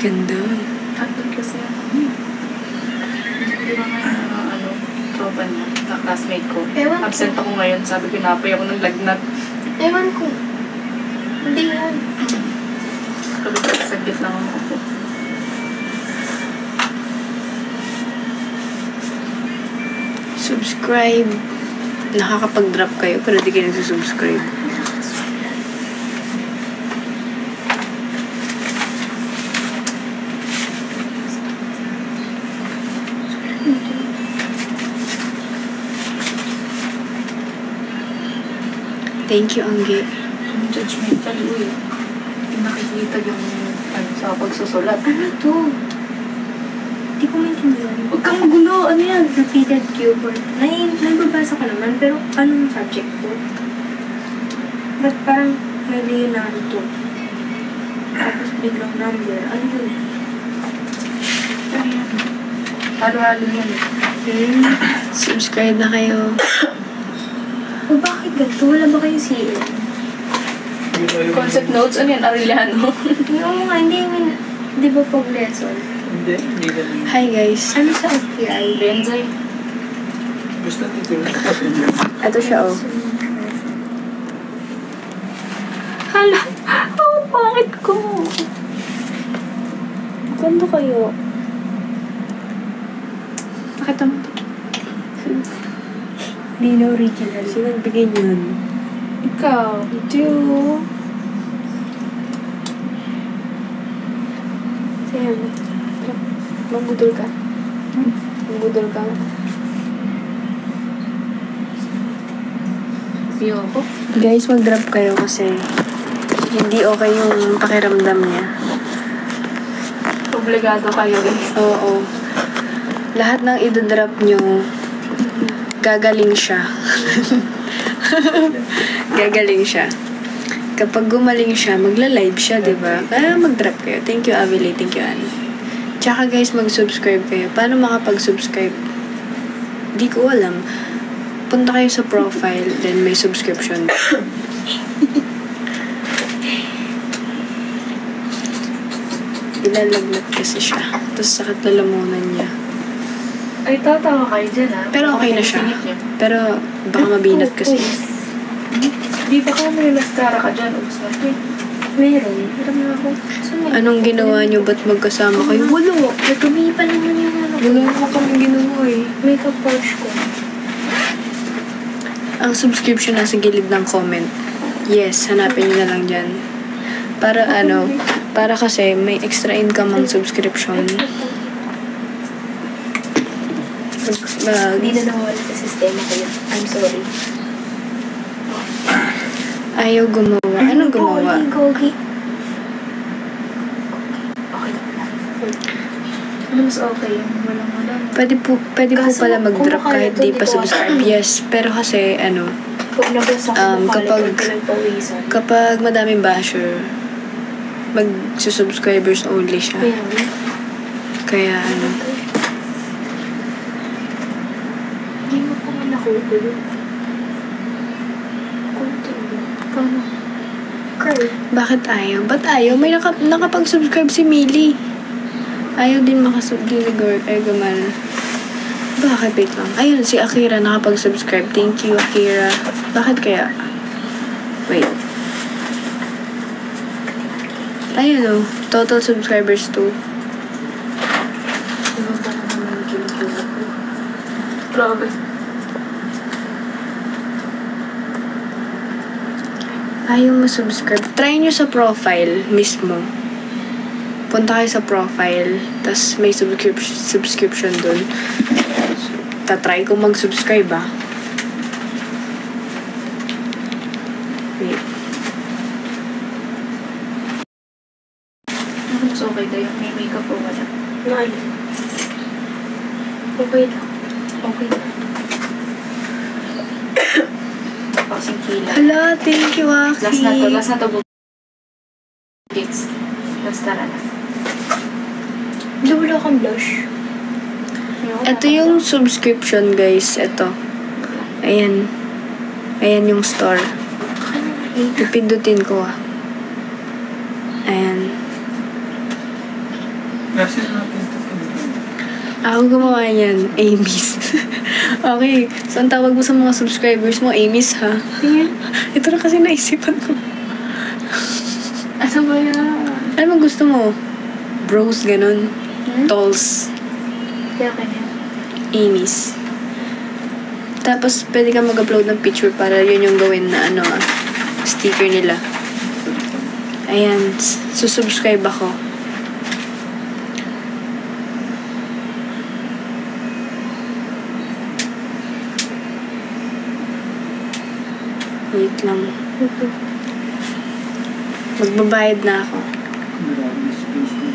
Ganda. Hotdog kasi ako. Di ba nga, tropa niya, na classmate ko. Ewan ko. Absent ako ngayon, sabi pinapay ako ng lagnat. Ewan ko. Hindi yan. Sabi ko, saglit lang ako po. Subscribe. Nakakapag-drop kayo pero di kayo nagsusubscribe. Thank you, Angge. Yung judgmental, uy. Yung nakikita yung sa pagsusulat. Ano to? Hindi ko maintindihan. Huwag kang magulo, ano yan? Repeated keyword. Naibabasa ko naman, pero anong subject ko? Ba't parang may Leonardo? Tapos biglang number. Ano yun? Ano yan? Halo-halo yan. Subscribe na kayo. O bakit ganito? Wala ba kayo CL? Concept notes, ano yan? Arellano. Oo nga, hindi yun. Di ba pag lesson? Hindi ganun. Hi, guys. Ano sa STI? Benzay. Gusto nito yung Ito siya, oh. Hala! Oh, pangit ko! Ganda kayo. Pakita mo. Hindi na original. Sino nagbigay niyan? Ikaw. Ito yun. Sa'yo. Magbudol ka. Magbudol ka. Ayoko. Guys, mag-drop kayo kasi hindi okay yung pakiramdam niya. Obligado kayo, guys. Oo. Lahat ng idodrop nyo, gagaling siya. Gagaling siya. Kapag gumaling siya, magla-live siya, diba? Kaya mag-drop kayo. Thank you, Avilay. Thank you, Annie. Tsaka guys, mag-subscribe kayo. Paano makapag-subscribe? Di ko alam. Punta kayo sa profile, then may subscription. Ilalagnat kasi siya. Tapos sakit lalamunan niya. Ay, tatawa kayo dyan, ha? Pero okay na siya. Singit niya. Pero baka mabinat kasi. Di ba ka may mascara ka dyan? Ubus na ito. Meron. Meron na ako. Saan na? Anong ginawa niyo? Ba't magkasama kayo? Wala. Natumi pa naman yung ano ko. Wala mo kami ginawa eh. Makeup pouch ko. Ang subscription nasa gilid ng comment. Yes, hanapin niyo na lang dyan. Para ano, para kasi may extra income ang subscription. Hindi na nawawala sa sistema ko yun. I'm sorry. Ayaw gumawa. Anong gumawa? Gogi. Okay na pala. Ano mas okay yung walang-wala? Pwede po Kaso, pala mag-drop kung kahit makaya di to, pa di ko subscribe. Yes, pero kasi ano, Pag nabasa ko kapag madaming basher, mag-subscribers only siya. Kaya ano, Hindi mo pa man nakukulo. Kunti mo. Paano? Curl. bakit ayaw? Ba't ayaw? May nakapag-subscribe si Millie. Ayaw din makasubscribe. Ay, gumana. Bakit? Wait lang. Ayun, si Akira nakapag-subscribe. Thank you, Akira. Bakit kaya? Wait. Ayun o. Total subscribers 2. Ano ba naman yung kinikita ko? Grabe. Ayaw mo subscribe. Try nyo sa profile mismo. Punta kayo sa profile. Tapos may subscription dun. Tatry ko mag-subscribe ah. Wait. Ano mas okay tayo? May makeup o wala? Nine. Okay lang. Okay na. Kasing kilay. Hala, thank you, Aki. Last na to. Kids. Last na na. Wala kang blush. Ito yung subscription, guys. Ito. Ayan. Ayan yung store. Pipindutin ko ah. Ayan. Kasi natin ito. Ako gumawa yan, Amy's. Okay, so ang tawag mo sa mga subscribers mo, Amy's ha? Tingin. Ito na kasi naisipan ko. Ano ba yan? Ano mo gusto mo? Bros, ganun. Tolls. Kaya kanya. Amy's. Tapos, pwede ka mag-upload ng picture para yun yung gawin na sticker nila. Ayan. Susubscribe ako. Wait lang. Magbabayad na ako. Marami space na.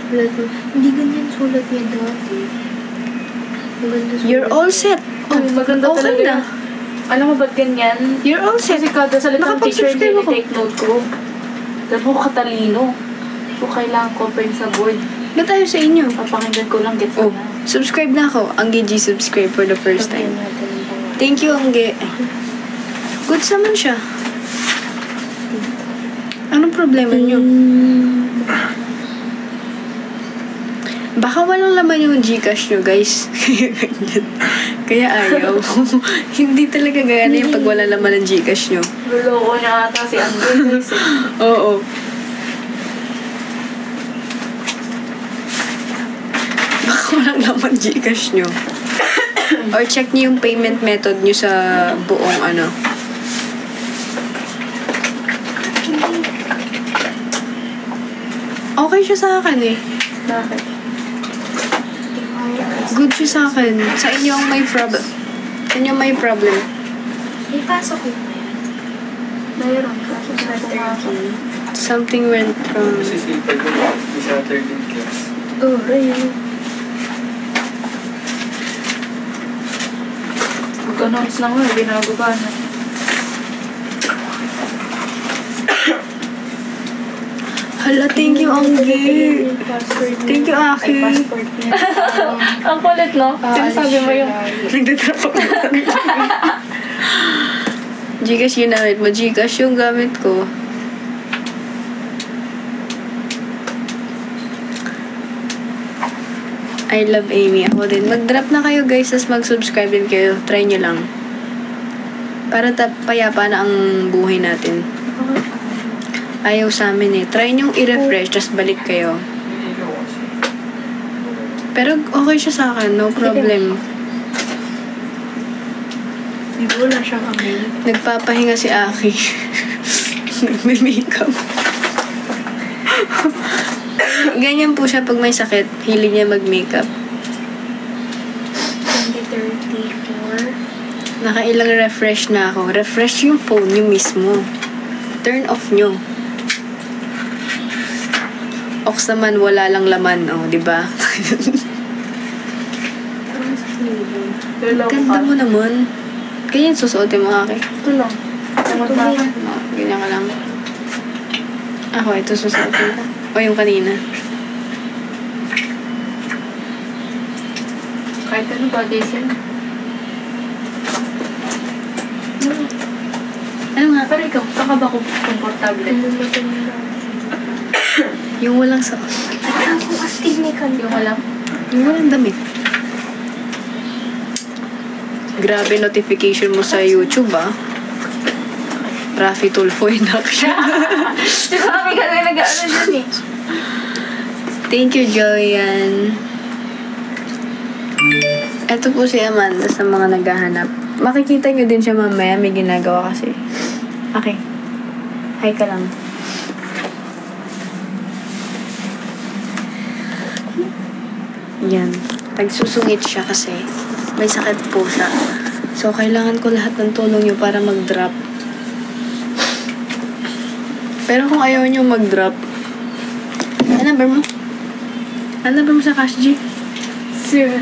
Sulat mo. Hindi ganyan sulat niya dati. Maganda sulat You're all set. Oh, maganda okay talaga. na. Alam mo ba't ganyan? You're all set. Kasi kada salita ng teacher, Nakapag-subscribe ako. take note ko. Dahil ko katalino. So, kailangan ko pa yun sa board. Ba't tayo sa inyo? Papakinggan ko lang, gets Oh, na. subscribe na ako. Angge G subscribe for the first time. Thank you, Angge. Goods naman siya. Anong problema niyo? Baka walang laman yung Gcash nyo, guys. Kaya ayaw. Hindi talaga gana yung pag wala laman ng Gcash nyo. Luloko niya ata si Angel, guys. Oo. Baka walang laman Gcash nyo. Or check nyo yung payment method nyo sa buong Okay siya sa akin eh. Bakit? Good siya sa akin. Sa inyo ang may problem. Sa inyo may problem. Ipasok ko na yan. Mayroon. Kaso sa pumasok. Something went wrong. Kasi simple ko lang. May Saturday class. Oh, right. Mag-announce na nga, binago ka na. Hala, thank you, Angge. Thank you, Aki. Passport niya. Ang kulit, no? Sinasabi mo yung... Nagdadrap ako. Gcash ginamit mo. Gcash yung gamit ko. I love Amy. Ako din. Mag-drop na kayo, guys. Tapos mag-subscribe din kayo. Try nyo lang. Para payapa na ang buhay natin. Ayaw sa amin eh. Try nyo i-refresh. Tapos balik kayo. Pero okay siya sa akin. No problem. Hindi wala siyang amoy. Nagpapahinga si Aki. Nagme-makeup. Ganyan po siya pag may sakit. Hilig niya mag-makeup. 2034. Nakailang refresh na ako. Refresh yung phone nyo mismo. Turn off nyo. Ox naman, wala lang laman. Oh, di ba? Ganda mo naman. Ganyan susuotin mo, Aki. Ito lang. Tamad na ako. Oh, ganyan ka lang. Ako, ito susuotin ko. O yung kanina. Kahit ano bagay sila. Ano nga? Pero ikaw, saan ka ba komportable? Yung walang sa... Ang astig ni Kanda. Yung walang... Yung walang damit. Grabe notification mo sa YouTube, ah. Rafi Tulfo in action. Di ba kami ka na nag-ano dyan eh? Thank you, Joyan. Ito po si Amanda sa mga naghahanap. Makikita nyo din siya mamaya. May ginagawa kasi. Okay. Hi ka lang. Yan. Nagsusungit siya kasi may sakit po siya. So, kailangan ko lahat ng tulong nyo para mag-drop. Pero kung ayaw nyo mag-drop, ano number mo? Ano number mo sa Cash G? 09.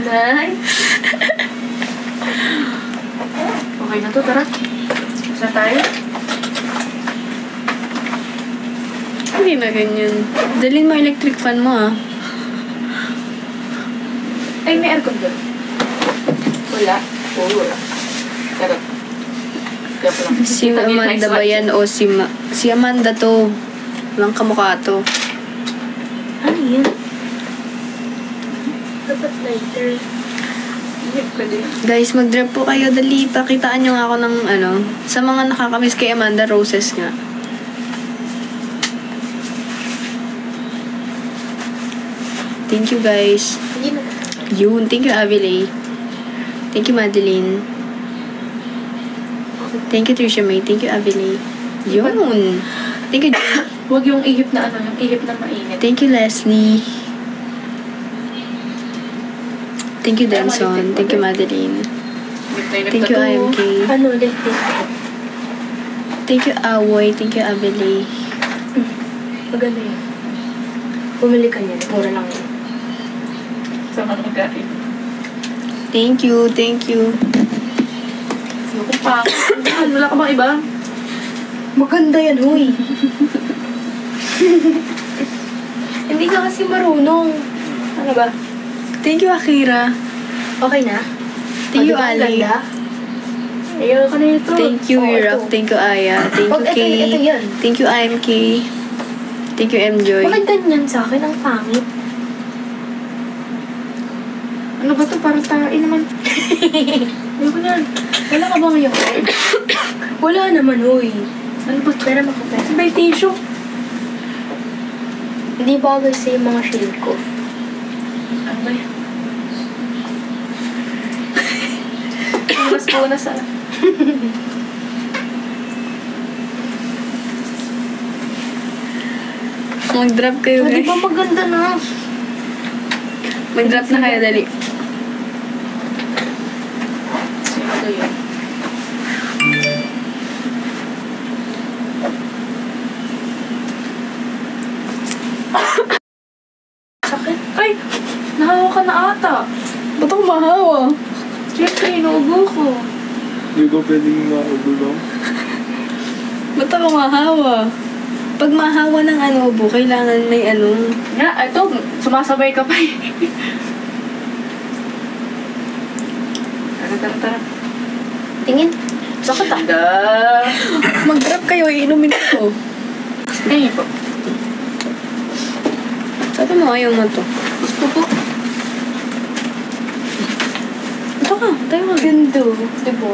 Okay na to, tara. Saan tayo? Hindi na ganyan. Dalhin mo electric fan mo, ah. Ay, may aircon doon. Wala. Oo, wala. Pero, kaya pa lang. Si Amanda ba yan o si Amanda to? Walang kamukha to. Ano yan? Dapat lighter. Pwede. Guys, mag-drop po kayo. Dali, pakitaan nyo nga ako ng sa mga nakakamiss kay Amanda, roses nga. Thank you, guys. Hindi na. Yun. Thank you, Avilay. Thank you, Madeline. Thank you, Trisha May. Thank you, Avilay. Yun. Thank you, Jane. Huwag yung ihip na yung ihip na mainit. Thank you, Leslie. Thank you, Denson. Thank you, Madeline. Thank you, IMK. Ano, lighter. Thank you, Awoy. Thank you, Abilay. Maganda yun. Bumili ka niyan. Mura lang yun. Sa mga magaling. Thank you, thank you. Naku pa. Wala ka bang iba? Maganda yan, huy. Hindi ka kasi marunong. Ano ba? Thank you, Akira. Okay na? Thank you, O, diba ang Ali. ganda? Ayoko na ito. Thank you, Oh, Irak. ito. Thank you, Aya. Thank you, Wag, ito, Kay. ito yan. Thank you, IMK. Thank you, Mjoy. Bakit ganyan sa akin? Ang pangit. Ano ba ito? Parang tayo naman. Ayoko na. Wala ka ba ngayon? Wala naman, huy. Ano ba? Pera makapera. May tissue. Hindi bagay sa yung mga shield ko. Ano ba yan? Punas sana. Mag-drop kayo, O, di guys. ba maganda na? Mag-drop na kayo, dali. Sino ba yun? Sakit. Ay! Nahawa ka na ata. Ba't ako mahawa? Siyempre, inuubo ko. Hindi ko pwedeng maubulong. Ba't ako mahawa? Pag mahawa ng ubo, kailangan may Nga, ito, sumasabay ka pa eh. Tara. Tingin. Sakit ah. Ganda. Mag-drop kayo, iinumin ko. Ay, po. Sabi mo, ayaw mo to. Gusto ko. Ito ka, tayo ka. Ganda. Diba?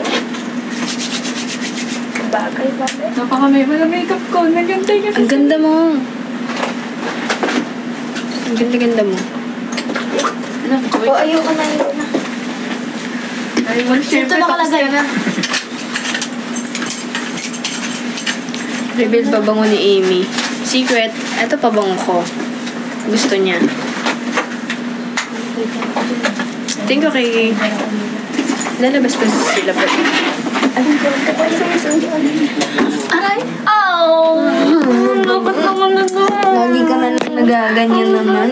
Bagay. Napaka-may makeup ko. Naganda yung Ang ganda mo. Ang ganda-ganda mo. Ano? O, ayoko na. Ay, one share Ito nakalagay na. Reveal pabango ni Amy. Secret, ito pabango ko. Gusto niya. Thank you kay... Lalabas pa sila pa. Aray! Oh! Dapat naman na to. Lagi ka na lang nagaganyan naman.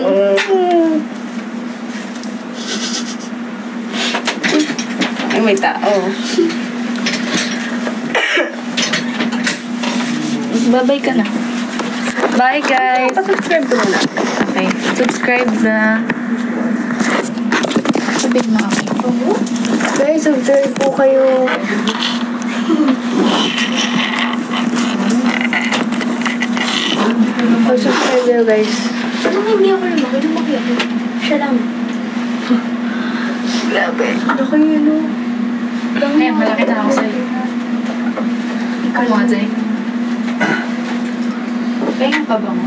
Ay, may tao. Bye-bye ka na. Bye, guys. Pa-subscribe ko muna. Okay. Subscribe na. Sabihin mo ako. Guys, subscribe po kayo. Subscribe kayo, guys. Ano hindi ako lumaki ako. Siya lang. Grabe. Ano kayo yun? Eh, malaki na ako sa'yo. Ikaw mo, Jay. Kaya pa ba mo?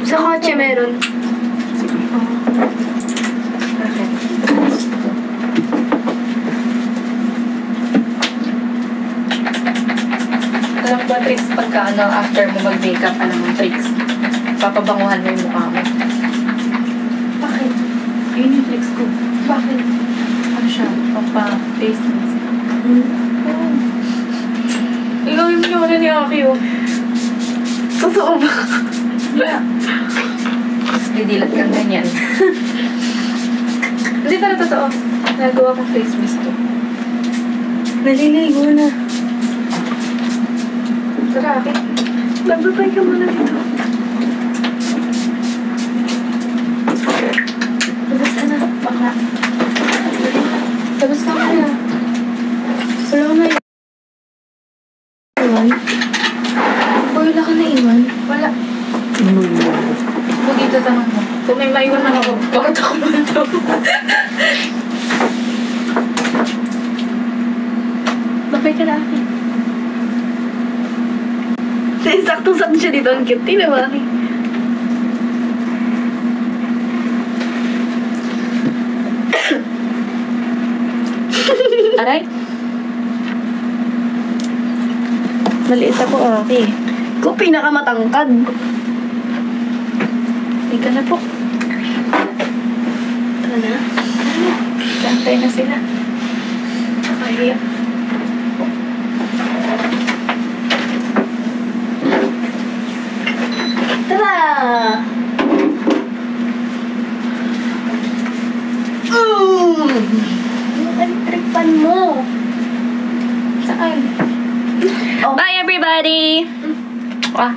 Sa kotse meron. Bakit? Alam ba tricks pagka after mo mag-makeup, alam mo tricks? Papabanguhan mo yung mukha mo. Bakit? Yun yung tricks ko. Bakit? Ano siya? Pampa-face mask. Ikaw yung muna ni Aki, oh. Totoo ba? Yeah. Tapos didilat kang ganyan. Hindi pala totoo. Nagawa kong face mask to. Naliligo na. Tara, Aki. Magbabay ka muna dito. Labas ka na. Baka. Tapos ka kaya. Wala ka na iwan. Wala ka na iwan. Wala. Kung dito tanong mo. Kung may maiwan man ako, bakit ako ba ito? Babay ka na akin. Saktong-sakto siya dito. Ang cute. Tingnan mo akin. Aray? Maliit ako, okay. Ko pinakamatangkad. Hindi ka na po. Tara na. Kantay na sila. Kaya. Tara! Yung electric-pan mo. Saan? Oh. Bye everybody! Ah.